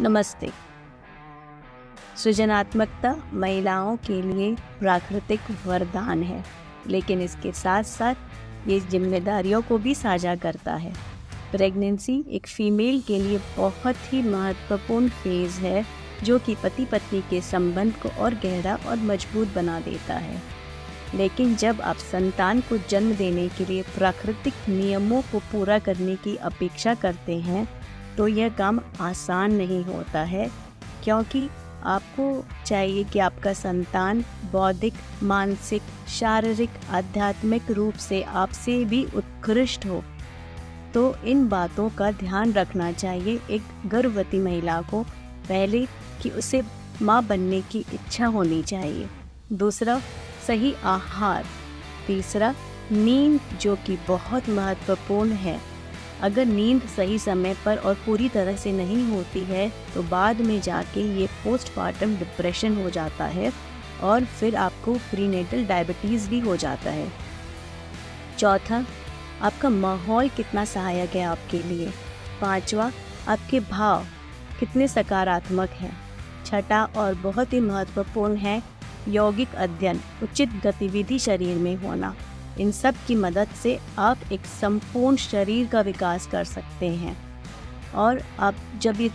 नमस्ते। सृजनात्मकता महिलाओं के लिए प्राकृतिक वरदान है, लेकिन इसके साथ साथ ये जिम्मेदारियों को भी साझा करता है। प्रेगनेंसी एक फीमेल के लिए बहुत ही महत्वपूर्ण फेज़ है, जो कि पति पत्नी के संबंध को और गहरा और मजबूत बना देता है। लेकिन जब आप संतान को जन्म देने के लिए प्राकृतिक नियमों को पूरा करने की अपेक्षा करते हैं, तो यह काम आसान नहीं होता है, क्योंकि आपको चाहिए कि आपका संतान बौद्धिक, मानसिक, शारीरिक, आध्यात्मिक रूप से आपसे भी उत्कृष्ट हो। तो इन बातों का ध्यान रखना चाहिए एक गर्भवती महिला को, पहले कि उसे माँ बनने की इच्छा होनी चाहिए। दूसरा, सही आहार। तीसरा, नींद, जो कि बहुत महत्वपूर्ण है। अगर नींद सही समय पर और पूरी तरह से नहीं होती है तो बाद में जाके ये पोस्टपार्टम डिप्रेशन हो जाता है और फिर आपको प्रीनेटल डायबिटीज़ भी हो जाता है। चौथा, आपका माहौल कितना सहायक है आपके लिए। पांचवा, आपके भाव कितने सकारात्मक हैं। छठा और बहुत ही महत्वपूर्ण है यौगिक अध्ययन, उचित गतिविधि शरीर में होना। इन सब की मदद से आप एक संपूर्ण शरीर का विकास कर सकते हैं। और आप जब ये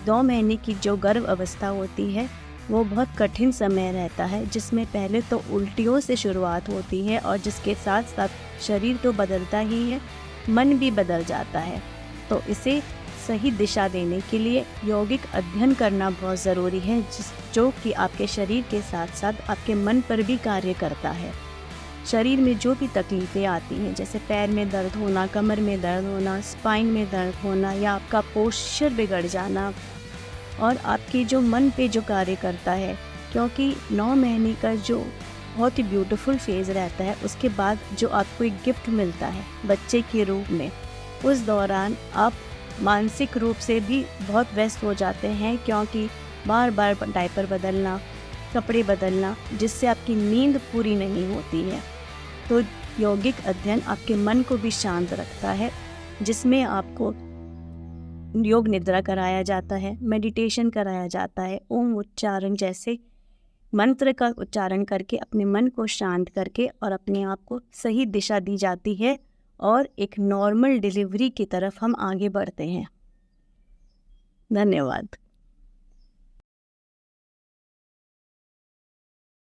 2 महीने की जो गर्भ अवस्था होती है वो बहुत कठिन समय रहता है, जिसमें पहले तो उल्टियों से शुरुआत होती है और जिसके साथ साथ शरीर तो बदलता ही है, मन भी बदल जाता है। तो इसे सही दिशा देने के लिए यौगिक अध्ययन करना बहुत ज़रूरी है, जो कि आपके शरीर के साथ साथ आपके मन पर भी कार्य करता है। शरीर में जो भी तकलीफ़ें आती हैं, जैसे पैर में दर्द होना, कमर में दर्द होना, स्पाइन में दर्द होना या आपका पोस्चर बिगड़ जाना, और आपके जो मन पे जो कार्य करता है, क्योंकि 9 महीने का जो बहुत ही ब्यूटीफुल फेज़ रहता है, उसके बाद जो आपको एक गिफ्ट मिलता है बच्चे के रूप में, उस दौरान आप मानसिक रूप से भी बहुत व्यस्त हो जाते हैं, क्योंकि बार बार डायपर बदलना, कपड़े बदलना, जिससे आपकी नींद पूरी नहीं होती है। तो यौगिक अध्ययन आपके मन को भी शांत रखता है, जिसमें आपको योग निद्रा कराया जाता है, मेडिटेशन कराया जाता है, ओम उच्चारण जैसे मंत्र का उच्चारण करके अपने मन को शांत करके और अपने आप को सही दिशा दी जाती है और एक नॉर्मल डिलीवरी की तरफ हम आगे बढ़ते हैं। धन्यवाद।